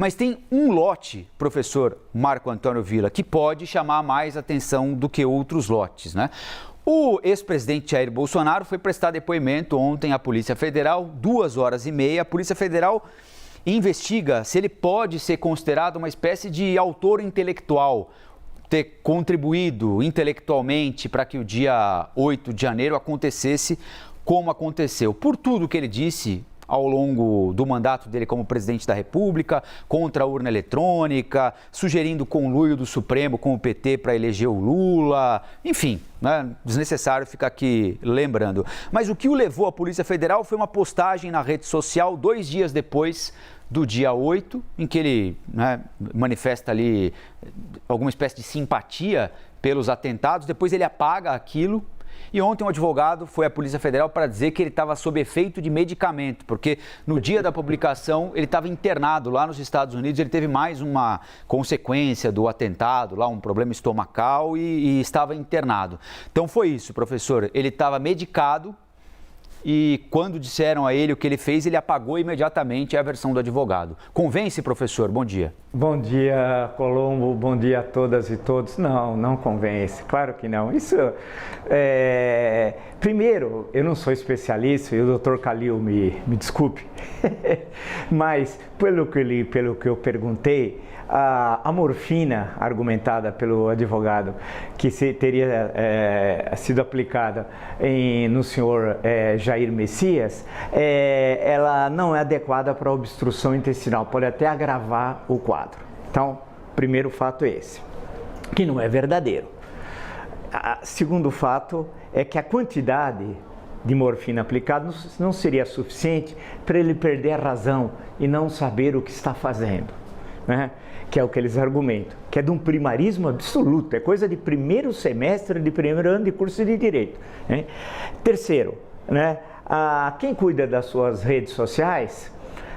Mas tem um lote, professor Marco Antônio Villa, que pode chamar mais atenção do que outros lotes, né? O ex-presidente Jair Bolsonaro foi prestar depoimento ontem à Polícia Federal, 2h30. A Polícia Federal investiga se ele pode ser considerado uma espécie de autor intelectual, ter contribuído intelectualmente para que o dia 8 de janeiro acontecesse como aconteceu. Por tudo que ele disse ao longo do mandato dele como presidente da República, contra a urna eletrônica, sugerindo conluio do Supremo com o PT para eleger o Lula, enfim, né? Desnecessário ficar aqui lembrando. Mas o que o levou à Polícia Federal foi uma postagem na rede social 2 dias depois do dia 8, em que ele, né, manifesta ali alguma espécie de simpatia pelos atentados, depois ele apaga aquilo. E ontem um advogado foi à Polícia Federal para dizer que ele estava sob efeito de medicamento, porque no dia da publicação ele estava internado lá nos Estados Unidos, ele teve mais uma consequência do atentado, lá um problema estomacal e estava internado. Então foi isso, professor, ele estava medicado e quando disseram a ele o que ele fez, ele apagou imediatamente a versão do advogado. Convence, professor? Bom dia. Bom dia, Colombo. Bom dia a todas e todos. Não, não convence. Claro que não. Isso primeiro, eu não sou especialista e o Dr. Calil me desculpe, mas pelo que eu perguntei, a morfina argumentada pelo advogado que teria sido aplicada no senhor Jair Messias, ela não é adequada para obstrução intestinal, pode até agravar o quadro. Então, primeiro fato é esse, que não é verdadeiro. Segundo fato é que a quantidade de morfina aplicada não seria suficiente para ele perder a razão e não saber o que está fazendo, né? Que é o que eles argumentam, que é de um primarismo absoluto, é coisa de primeiro semestre, de primeiro ano de curso de Direito, né? Terceiro, né, quem cuida das suas redes sociais,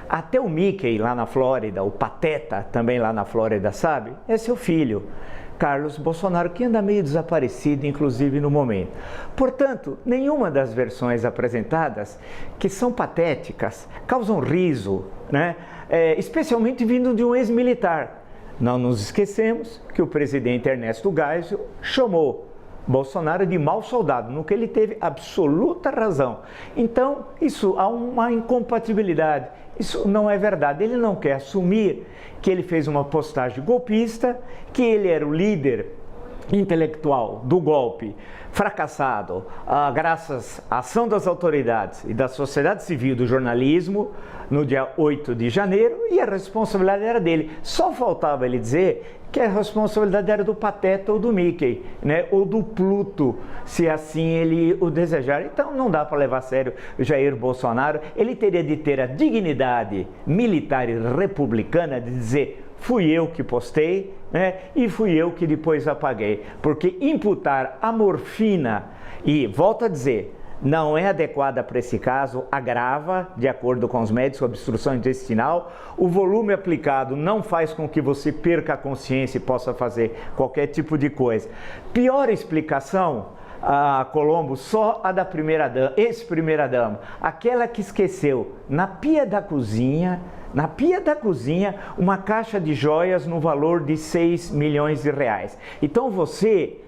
até o Mickey lá na Flórida, o Pateta também lá na Flórida, sabe? É seu filho, Carlos Bolsonaro, que anda meio desaparecido, inclusive no momento. Portanto, nenhuma das versões apresentadas, que são patéticas, causam riso, né? Especialmente vindo de um ex-militar. Não nos esquecemos que o presidente Ernesto Geisel chamou Bolsonaro de mau soldado, no que ele teve absoluta razão. Então, isso há uma incompatibilidade. Isso não é verdade. Ele não quer assumir que ele fez uma postagem golpista, que ele era o líder intelectual do golpe fracassado, graças à ação das autoridades e da sociedade civil, do jornalismo, no dia 8 de janeiro, e a responsabilidade era dele. Só faltava ele dizer que a responsabilidade era do Pateta ou do Mickey, né? Ou do Pluto, se assim ele o desejar. Então não dá para levar a sério o Jair Bolsonaro. Ele teria de ter a dignidade militar e republicana de dizer: fui eu que postei, né? E fui eu que depois apaguei. Porque imputar a morfina, e volto a dizer, não é adequada para esse caso, agrava, de acordo com os médicos, a obstrução intestinal. O volume aplicado não faz com que você perca a consciência e possa fazer qualquer tipo de coisa. Pior explicação, Colombo, só a da ex-primeira-dama, aquela que esqueceu na pia da cozinha, uma caixa de joias no valor de 6 milhões de reais. Então você,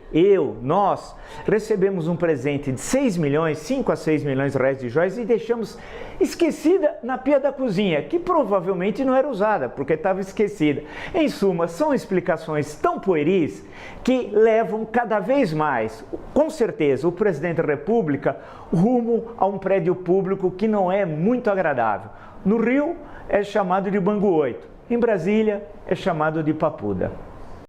nós recebemos um presente de 5 a 6 milhões de reais de joias e deixamos esquecida na pia da cozinha, que provavelmente não era usada, porque estava esquecida. Em suma, são explicações tão pueris que levam cada vez mais, com certeza, o presidente da República rumo a um prédio público que não é muito agradável. No Rio é chamado de Bangu 8, em Brasília é chamado de Papuda.